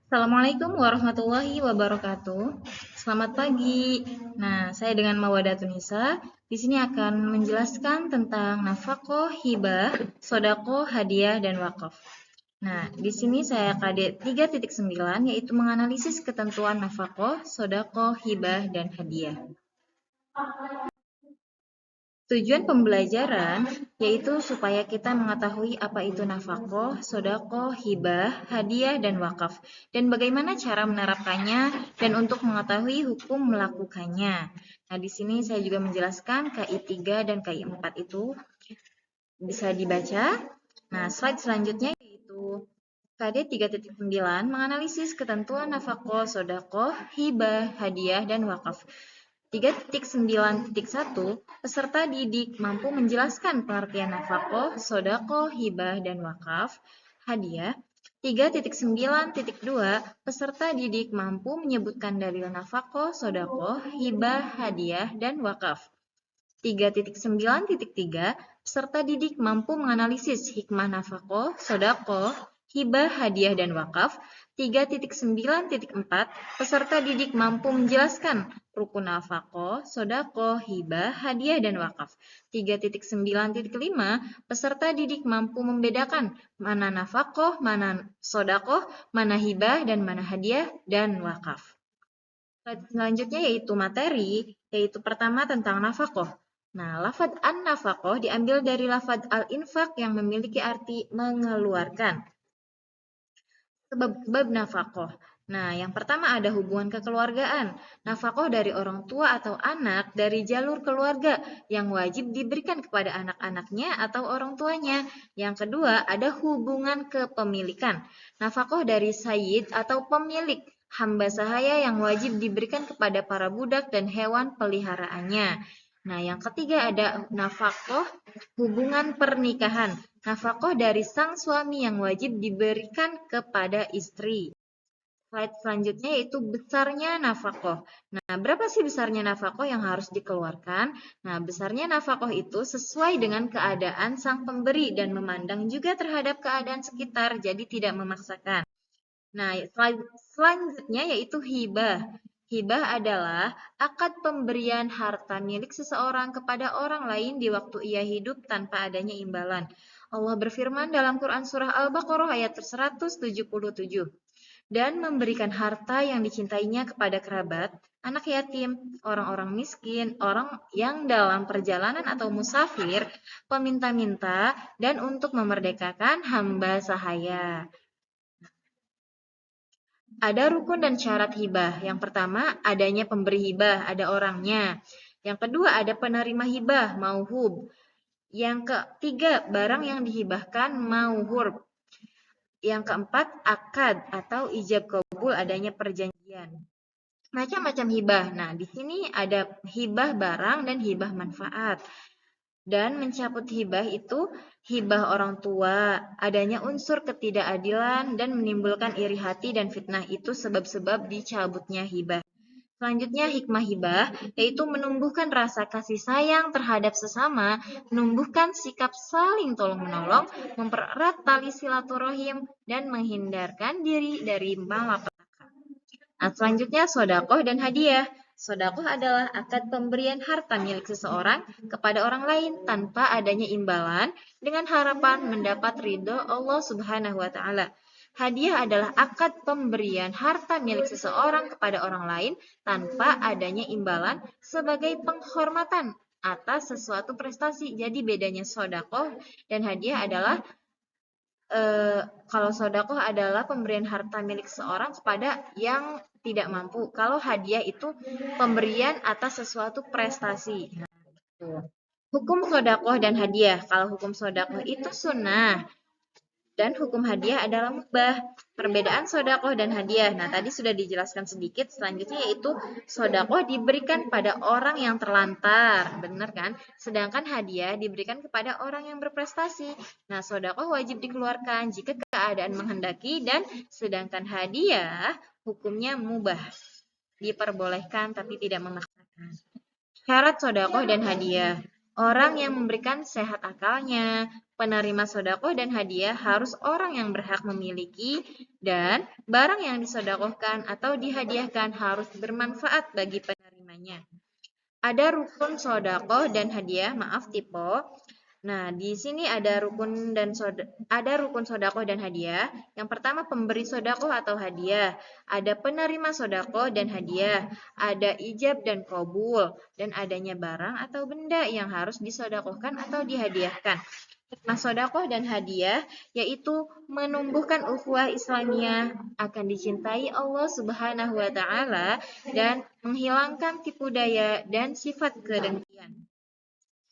Assalamualaikum warahmatullahi wabarakatuh. Selamat pagi. Nah, saya dengan Mawadatun Nisa di sini akan menjelaskan tentang nafaqah, hibah, sodako, hadiah, dan wakaf. Nah, di sini saya KD 3.9 yaitu menganalisis ketentuan nafaqah, sodako, hibah, dan hadiah. Tujuan pembelajaran yaitu supaya kita mengetahui apa itu nafaqah, sodaqah, hibah, hadiah, dan wakaf, dan bagaimana cara menerapkannya dan untuk mengetahui hukum melakukannya. Nah, di sini saya juga menjelaskan KI 3 dan KI 4 itu bisa dibaca. Nah, slide selanjutnya yaitu KD 3.9 menganalisis ketentuan nafaqah, sodaqah, hibah, hadiah, dan wakaf. 3.9.1 peserta didik mampu menjelaskan pengertian nafaqah, sodaqah, hibah, dan wakaf. Hadiah. 3.9.2 peserta didik mampu menyebutkan dalil nafaqah, sodaqah, hibah, hadiah, dan wakaf. 3.9.3 peserta didik mampu menganalisis hikmah nafaqah, sodaqah, hibah, hadiah, dan wakaf. 3.9.4 peserta didik mampu menjelaskan rukun nafaqah, sodaqah, hibah, hadiah, dan wakaf. 3.9.5 peserta didik mampu membedakan mana nafaqah, mana sodaqah, mana hibah, dan mana hadiah, dan wakaf. Selanjutnya yaitu materi, yaitu pertama tentang nafaqah. Nah, lafadz an-nafaqah diambil dari lafadz al-infaq yang memiliki arti mengeluarkan. Sebab nafaqah. Nah, yang pertama ada hubungan kekeluargaan. Nafaqah dari orang tua atau anak dari jalur keluarga yang wajib diberikan kepada anak-anaknya atau orang tuanya. Yang kedua ada hubungan kepemilikan. Nafaqah dari sayyid atau pemilik hamba sahaya yang wajib diberikan kepada para budak dan hewan peliharaannya. Nah, yang ketiga ada nafaqah hubungan pernikahan. Nafaqah dari sang suami yang wajib diberikan kepada istri. Slide selanjutnya yaitu besarnya nafaqah. Nah, berapa sih besarnya nafaqah yang harus dikeluarkan? Nah, besarnya nafaqah itu sesuai dengan keadaan sang pemberi dan memandang juga terhadap keadaan sekitar, jadi tidak memaksakan. Nah, slide selanjutnya yaitu hibah. Hibah adalah akad pemberian harta milik seseorang kepada orang lain di waktu ia hidup tanpa adanya imbalan. Allah berfirman dalam Quran Surah Al-Baqarah ayat 177, dan memberikan harta yang dicintainya kepada kerabat, anak yatim, orang-orang miskin, orang yang dalam perjalanan atau musafir, peminta-minta, dan untuk memerdekakan hamba sahaya. Ada rukun dan syarat hibah. Yang pertama, adanya pemberi hibah, ada orangnya. Yang kedua, ada penerima hibah, mauhub. Yang ketiga, barang yang dihibahkan, mauhur. Yang keempat, akad atau ijab kabul, adanya perjanjian. Macam-macam hibah. Nah, di sini ada hibah barang dan hibah manfaat. Dan mencabut hibah itu hibah orang tua, adanya unsur ketidakadilan dan menimbulkan iri hati dan fitnah itu sebab-sebab dicabutnya hibah. Selanjutnya hikmah hibah yaitu menumbuhkan rasa kasih sayang terhadap sesama, menumbuhkan sikap saling tolong-menolong, mempererat tali silaturahim, dan menghindarkan diri dari malapetaka. Nah, selanjutnya sodakoh dan hadiah. Sodakoh adalah akad pemberian harta milik seseorang kepada orang lain tanpa adanya imbalan dengan harapan mendapat ridho Allah Subhanahu wa Ta'ala. Hadiah adalah akad pemberian harta milik seseorang kepada orang lain tanpa adanya imbalan sebagai penghormatan atas sesuatu prestasi. Jadi bedanya sodakoh dan hadiah adalah kalau sodakoh adalah pemberian harta milik seseorang kepada yang tidak mampu. Kalau hadiah itu pemberian atas sesuatu prestasi. Nah, gitu. Hukum sodakoh dan hadiah. Kalau hukum sodakoh itu sunnah dan hukum hadiah adalah mubah. Perbedaan sodakoh dan hadiah. Nah, tadi sudah dijelaskan sedikit. Selanjutnya yaitu sodakoh diberikan pada orang yang terlantar. Benar kan? Sedangkan hadiah diberikan kepada orang yang berprestasi. Nah, sodakoh wajib dikeluarkan jika keadaan menghendaki dan sedangkan hadiah hukumnya mubah. Diperbolehkan tapi tidak memaksakan. Syarat sodakoh dan hadiah. orang yang memberikan sehat akalnya. Penerima sodako dan hadiah harus orang yang berhak memiliki, dan barang yang disodakohkan atau dihadiahkan harus bermanfaat bagi penerimanya. Ada rukun sodako dan hadiah, maaf tipe. Nah, di sini ada ada rukun sodako dan hadiah. Yang pertama pemberi sodako atau hadiah, ada penerima sodako dan hadiah, ada ijab dan kabul, dan adanya barang atau benda yang harus disodakohkan atau dihadiahkan. Hikmah sodakoh dan hadiah yaitu menumbuhkan ukhuwah Islamiyah, akan dicintai Allah Subhanahu wa Ta'ala, dan menghilangkan tipu daya dan sifat kedengkian.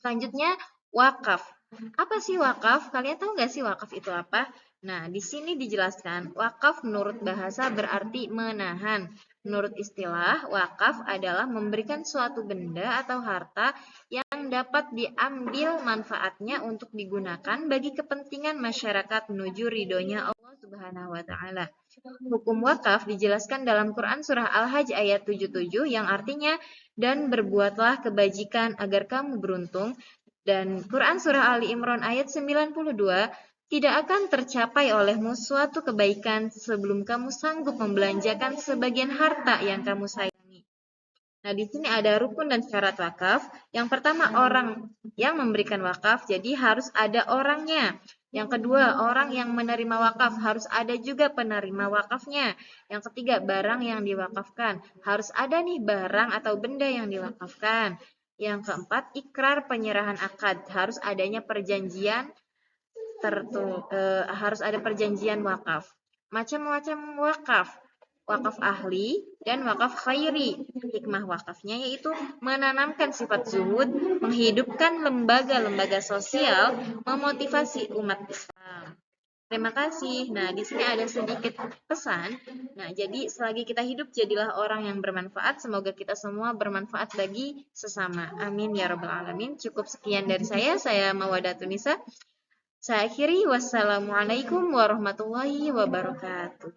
Selanjutnya, wakaf. Apa sih wakaf? Kalian tahu nggak sih wakaf itu apa? Nah, di sini dijelaskan, wakaf menurut bahasa berarti menahan. Menurut istilah, wakaf adalah memberikan suatu benda atau harta yang dapat diambil manfaatnya untuk digunakan bagi kepentingan masyarakat menuju ridhonya Allah Subhanahu wa Ta'ala. Hukum wakaf dijelaskan dalam Quran Surah Al-Hajj ayat 77 yang artinya, dan berbuatlah kebajikan agar kamu beruntung, dan Quran Surah Ali Imran ayat 92, tidak akan tercapai olehmu suatu kebaikan sebelum kamu sanggup membelanjakan sebagian harta yang kamu sayangi. Nah, di sini ada rukun dan syarat wakaf. Yang pertama, orang yang memberikan wakaf, jadi harus ada orangnya. Yang kedua, orang yang menerima wakaf, harus ada juga penerima wakafnya. Yang ketiga, barang yang diwakafkan, harus ada nih barang atau benda yang diwakafkan. Yang keempat, ikrar penyerahan akad, harus adanya perjanjian harus ada perjanjian wakaf. Macam-macam wakaf, wakaf ahli dan wakaf khairi. Hikmah wakafnya yaitu menanamkan sifat zuhud, menghidupkan lembaga-lembaga sosial, memotivasi umat Islam. Terima kasih. Nah, di sini ada sedikit pesan. Nah, jadi selagi kita hidup, jadilah orang yang bermanfaat. Semoga kita semua bermanfaat bagi sesama. Amin ya rabbal alamin. Cukup sekian dari saya Mawadatun Nisa. Saya akhiri, wassalamualaikum warahmatullahi wabarakatuh.